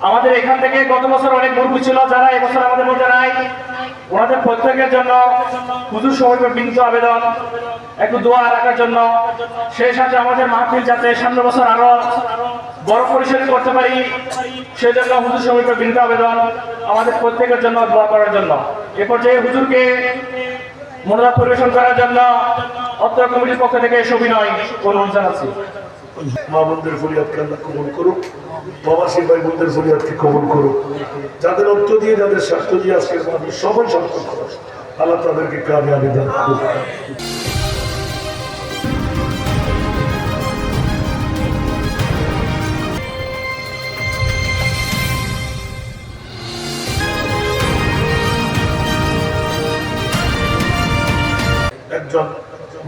আমাদের এখান থেকে গত বছর অনেক মুরব্বী ছিল যারা এবছর আমাদের মধ্যে নাই, ওনাদের প্রত্যেকের জন্য হুজুর সমীপের বিনীত আবেদন একটু দোয়া রাখার জন্য, সেই সাথে আমাদের মাহফিল যাতে সামনের বছর আরো বড় পরিসরে করতে পারি সেই জন্য হুজুর সমীপের বিনীত আবেদন আমাদের প্রত্যেকের জন্য দোয়া করার জন্য। এ পর্যায়ে হুজুরকে মনোজাত পরিবেশন করার জন্য অত্র কমিটির পক্ষ থেকে সবিনয় অনুরোধ জানাচ্ছি। মা বোনদের ফরিয়াদকে আল্লাহ কবুল করুক, প্রবাসী ভাই বোনদের ফরিয়াদকে কবুল করুক, যাদের অর্থ দিয়ে যাদের স্বার্থ দিয়ে আজকের মাহফিল সফল সার্থক করুক, আল্লাহ তাদেরকে কামিয়াবি দান করুক। একজন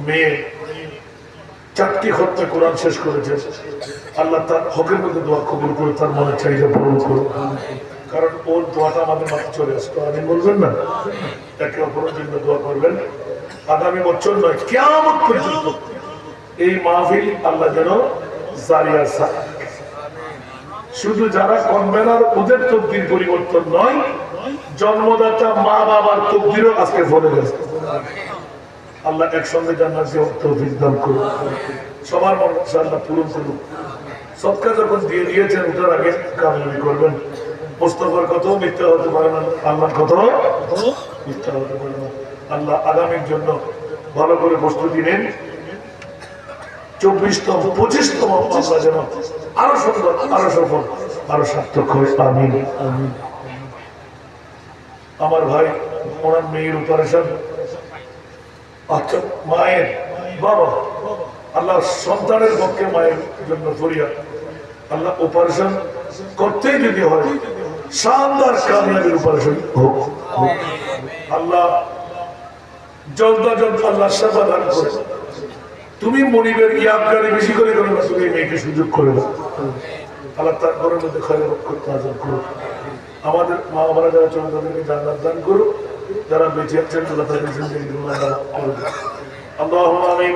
মেয়ে 4টি খতমে কোরআন শেষ করেছে, আল্লাহ তার হকের মধ্যে দোয়া কবুল করে তার মনে চাহিদা পূরণ করুন। কারণ ওর দোয়াটা আমাদের মাঝে চলে আসতো, আমি বলবেন না একে অপরের জন্য দোয়া করবেন। আগামী বছর নয়, কিয়ামত পর্যন্ত এই মাহফিল আল্লাহ যেন জারি আছে। শুধু যারা করবেন আর ওদের তকদির পরিবর্তন নয়, জন্মদাতা মা বাবার তকদিরও আজকে ফলে গেছে। আল্লাহ একসঙ্গে জান্নাতে তৌফিক দান করুন, সবার মনসা আল্লাহ পূরণ করুন। সদকা যখন দিয়ে দিয়েছেন ওটার আগে কামিয়াবি করবেন। মুস্তাফার কথাও মিথ্যা হতে পারে না, আল্লাহর কথাও মিথ্যা হতে পারে না। আল্লাহ আগামীর জন্য ভালো করে প্রস্তুতি নেন। 24তম 25তম আমরা যেন আরো সুন্দর, আরো সফল, আরো সার্থক হয়। আমিন। আমার ভাই ওনার মেয়ের অপারেশন, আচ্ছা মায়ের বাবা আল্লাহ সন্তানের পক্ষে মায়ের জন্য ফরিয়াদ, আল্লাহ অপারেশন করতেই যদি হয় শানদার কামিয়াবির অপারেশন হোক। আল্লাহ জলদা জলদ আল্লাহ সেবা দান করে। তুমি মনিবের ইয়াদগারি বেশি করে করো না, তুমি মেয়েকে সুযোগ করে দাও। আল্লাহ তার ঘরের মধ্যে খয়র করতে আজাদ করো। আমাদের মা বাবারা যারা চলে তাদেরকে জান্নাত দান করো, যারা বেঁচে আছেন তারা তাদের জিন্দেগি করবে। আল্লাহুম্মা আমিন।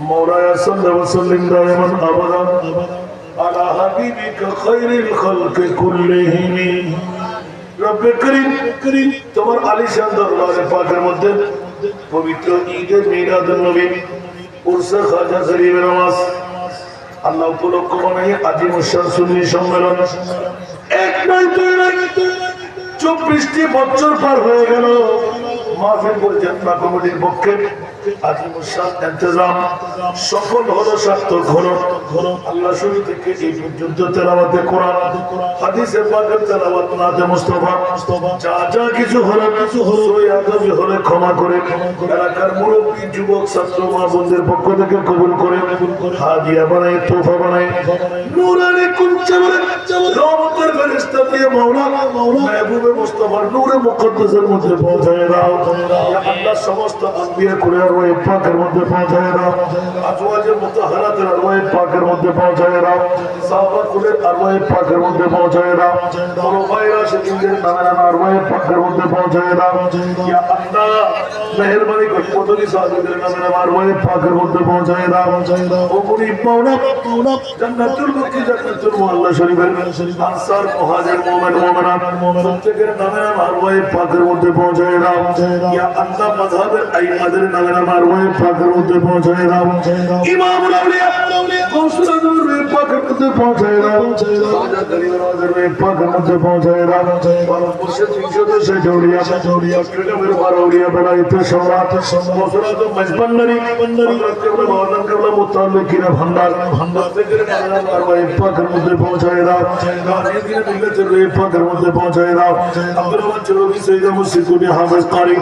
মাওলানা সাল্লাল্লাহু আলাইহি ওয়াসাল্লাম দাইমান আবাদান আলা হাবিবিকা খায়রিল খালকি কুল্লিহিম। রব্বে করিম, তোমার আলিশান দরবারে পাকের মধ্যে পবিত্র ঈদে মিলাদুন নবী উরসে খাজা গরিবের নামাজ আল্লাহ উপলক্ষ বানিয়ে আজি মুশার সুন্নি সম্মেলন এক নয় দুই নয় 24টি বছর পার হয়ে গেল। মাহফিল পরিচালনা কমিটির পক্ষে আজি মুশার ইন্তজাম সফল হলো, সার্থক হলো। আল্লাহ শুরু থেকে এই পর্যন্ত তেলাওয়াতে কোরআন, হাদিসে পাকের তেলাওয়াত, নাতে মুস্তাফা যা যা কিছু হলো সই আদবি হলে ক্ষমা করে এলাকার মুরব্বী যুবক ছাত্র মা বোনদের পক্ষ থেকে কবুল করে হাদিয়া বানাই, তোফা বানাই, নূরানি কুঞ্চে রহমতের ফেরেশতা দিয়ে মাওলা মাহবুবে মুস্তাফার নূরে মুকদ্দাসের মধ্যে পৌঁছায় দাও। ইয়া আল্লাহ সমস্ত আম্বিয়া কুলের ওই পাকের মধ্যে পৌঁছায় দাও, আজওয়াজে মুতাহহারাতের ওই পাকের মধ্যে পৌঁছায় দাও, সাহাবা কুলের ওই পাকের মধ্যে পৌঁছায় দাও, বড় ভাইরা সেদিনের নামের ওই পাকের মধ্যে পৌঁছায় দাও। ইয়া আল্লাহ মেহেরবানি করে মদনী সাহাবীদের নামের ওই পাকের মধ্যে পৌঁছায় দাও। ও মুনিব মাওলা জান্নাতুল বাকি জান্নাতুল মুআল্লা শরীফের আনসার মুহাজির মুমিন মুমিনাত প্রত্যেকের নামের ওই পাকের মধ্যে পৌঁছায় দাও। ইয়া আল্লাহ মাযহাবের আইমাদের নামের ওই পাকের মধ্যে পৌঁছায় দাও। ইমামুল আউলিয়া গৌসুল আজমের ওই পাকের মধ্যে পৌঁছায় দাও। খাজা গরিবের ওই পাকের মধ্যে পৌঁছায় দাও। মুর্শিদ 310 জৌরিয়া চট্টগ্রামের বারৌলিয়া বেলায়েতে সওরাত মসরাত মজবন্নরি হযরত কেবলা মাওলানা কেবলা মুতাল্লিকিনা ভান্ডার থেকে নামের ওই পাকের মধ্যে পৌঁছায় দাও। গাজীদের মিল্লাতের ওই পাকের মধ্যে পৌঁছায় দাও। আব্দুর রহমান চৌধুরী সৈয়দ মুর্শিদ কুলি হাফেজ কারি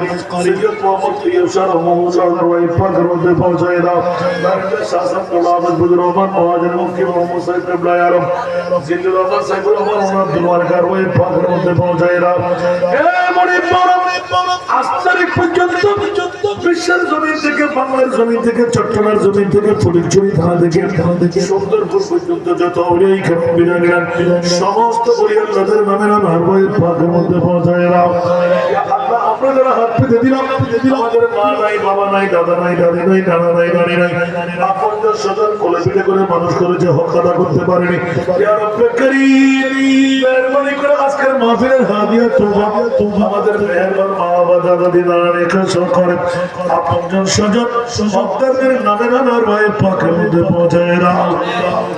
সৈয়দ মোহাম্মদ তৈয়ব শাহ রহমাতুল্লাহ ওই পাকের মধ্যে পৌঁছায় দাও। দারুল শাসন গোলাম বুজুর রহমান মহাজির মুফতি মোহাম্মদ সাইদ কিবলা আরব জিল্লুর রহমান সাইফুর রহমান আব্দুল ওয়ারকার ওই পাকের মধ্যে পৌঁছায় দাও। হে মুনিব মাওলা আজ তারিখ পর্যন্ত বিশ্বের জমিন থেকে, বাংলার জমিন থেকে, চট্টগ্রামের জমিন থেকে, ফটিকছড়ি থানা থেকে সুন্দরপুর পর্যন্ত যত আউলিয়া ইকরাম বিরাজমান সমস্ত ওলিয়া আল্লাহদের নামের ওই পাকের মধ্যে পৌঁছায় দাও। ইয়া আল্লাহ আমরা যারা হাত পেতে দিলাম আমাদের মা নাই, বাবা নাই, দাদা নাই, দাদি নাই, নানা নাই, নানি নাই, আপনজন স্বজন কোলে পিঠে করে মানুষ করেছে, হক আদা করতে পারেনি। ইয়া রব্বে করিম মাহফিলের হাদিয়া তোবা আমাদের মেহেরবান মা বাবা দাদা দিদা রেখা সরকার আপনজন স্বজন সন্তানদের নামে নানার ভাই পাকের মধ্যে পৌঁছায় দাও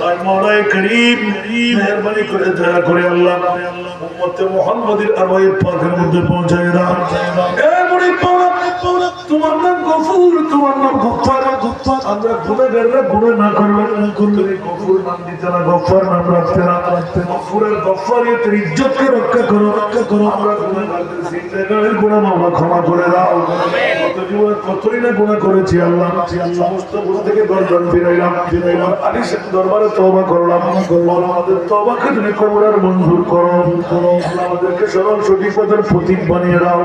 আয় মওলাই করিম মেহেরবানি করে দয়া করে আল্লাহ উম্মতে মুহাম্মাদের আরওয়াহ পাকের মধ্যে পৌঁছায় দাও এ মুরিদ পাওয়া তোমার নাম গফুর তোমার নাম গফফার আমরা গুনাহগাররা গুনাহ না করলে তুমি গফুর নাম দিতে না গফফার নাম রাখতে না গফুরের গফফারিয়তের ইজ্জতকে রক্ষা করো আমরা গুনাহগারদের জিন্দেগানির গুনাহ মাওলা ক্ষমা করে দাও কত জীবনে কতই না গুনাহ করেছি আল্লাহ সমস্ত গুনাহ থেকে গর্জন ফিরাইলাম আলিশ দরবারে তওবা করলাম আমাদের তওবাকে তুমি কবুল আর মঞ্জুর করো আমাদেরকে সরল সঠিক পথের প্রতীক বানিয়ে দাও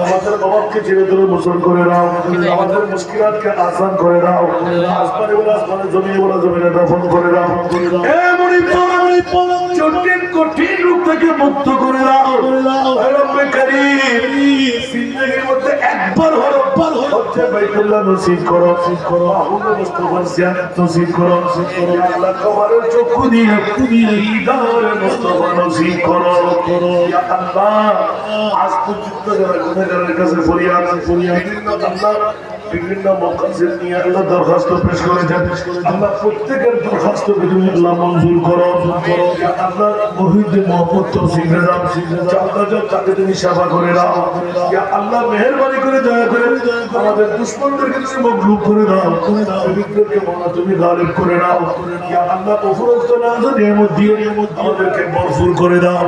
আমাদের বাবাকে ছেড়ে ধরে মুসলমান করে দাও আমাদের মুশকিলাতকে আসান করে দাও আসমানে বলা আসমানে জমিনে বলা জমিনে দাফন করে দাও এ মুরিদ জটিল কঠিন রূপ থেকে মুক্ত করে দাও হে রব্বে কারীম জিন্দেগির মধ্যে একবার হচ্ছে বাইতুল্লাহ নসিব করো মাহবুব মুস্তাফার জিয়ারত নসিব করো ইয়া আল্লাহ কবরের চক্ষু দিয়ে দিদার মুস্তাফা নসিব করো ইয়া আল্লাহ আজ পর্যন্ত যারা গুনাহগারের কাছে ফরিয়াদ আল্লাহ বিভিন্ন মকাসিদ নিয়ে আল্লাহ দরখাস্ত পেশ করেছেন আল্লাহ প্রত্যেকের দরখাস্তকে তুমি আল্লাহ মঞ্জুর করো ইয়া আল্লাহ মুহিদ্দিন মোহাম্মদ তৌসিফ রেজা চাঁদা তাকে তুমি সেবা করে দাও ইয়া আল্লাহ মেহেরবানি করে দয়া করে আমাদের দুশমনদেরকে তুমি মগলুব করে দাও পবিত্রকে মওলা তুমি গালিব করে দাও ইয়া আল্লাহ উপরোক্ত নাজর নিয়ামত দিয়ে আমাদেরকে ভরপুর করে দাও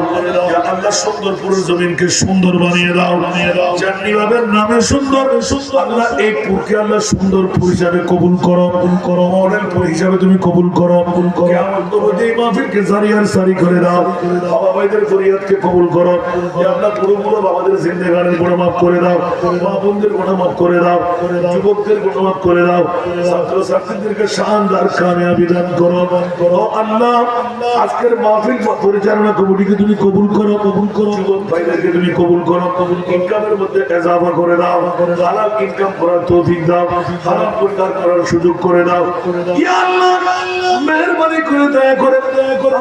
ইয়া আল্লাহ সুন্দরপুরের জমিনকে সুন্দর বানিয়ে দাও জান্নি বাবার নামে সুন্দর আল্লাহ এই পুরকে আল্লাহ সুন্দরপুর হিসাবে কবুল করো মডেলপুর হিসাবে তুমি কবুল করো কিয়ামত অবধি এই মাহফিলকে জারিয়ার সারি করে দাও বাবা ভাইদের ফরিয়াদকে কবুল করো ইয়া আল্লাহ পুরো বাবাদের জিন্দেগানির গুনাহ মাফ করে দাও মা বোনদের গুনাহ মাফ করে দাও যুবকদের গুনাহ মাফ করে দাও ছাত্র ছাত্রীদেরকে শানদার কামিয়াবি দান করো ও আল্লাহ আজকের মাহফিল পরিচালনা কমিটিকে তুমি কবুল করো যুবক ভাইদেরকে তুমি কবুল করো ইনকামের মধ্যে ইজাফা করে দাও হালাল ইনকাম করার তৌফিক দাও হারাম পরিহার করার সুযোগ করে দাও ইয়া আল্লাহ মেহেরবানি করে দয়া করে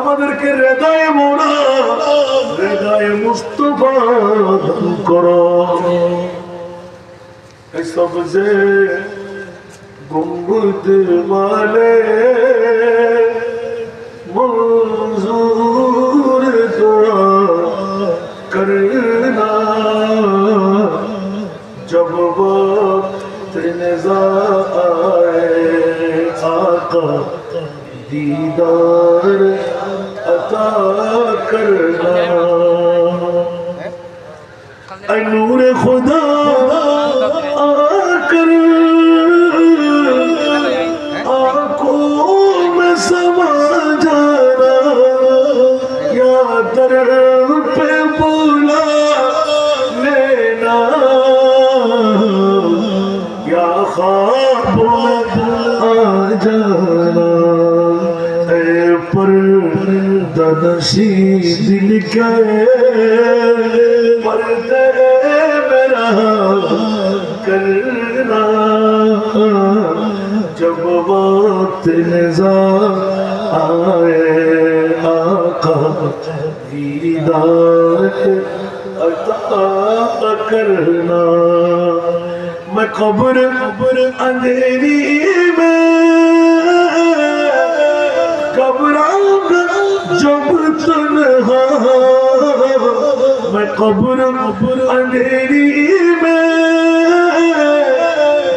আমাদেরকে হৃদয়ে মোরা হৃদয়ে মুস্তাফা দান করো এই সবজে গুম্বদ মালে मंजूर दुआ करना जब वक्त नज़ा आए आका दीदार अता करना ऐ नूर खुदा आकर आंखों में समा जाना या दर पे बुला लेना या ख्वाब आ जाना ऐ पर्दानशी दिल के पर्दे मेरा करना जब वक्त नज़ा आए आका दीदार अता करना मैं कब्र अंधेरी में घबराऊंगा जब तन्हा मैं कब्र अंधेरी में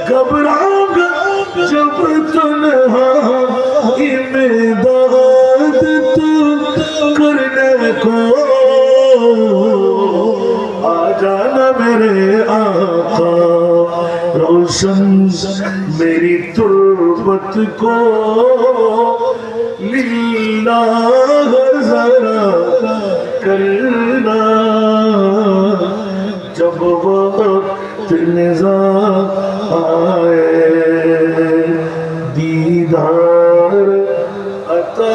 घबराऊंगा जब तन्हा इमदाद तू करने को आ जाना मेरे आका रोशन मेरी तुर्बत को लिल्लाह जरा करना जब वक्त निज़ा आए दीदार अता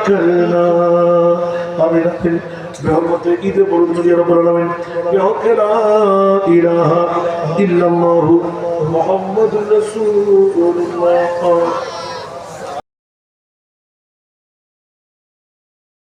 करना आमीन بحرمة عيد مولد النبي رب العالمين بحق لا إله إلا الله محمد رسول الله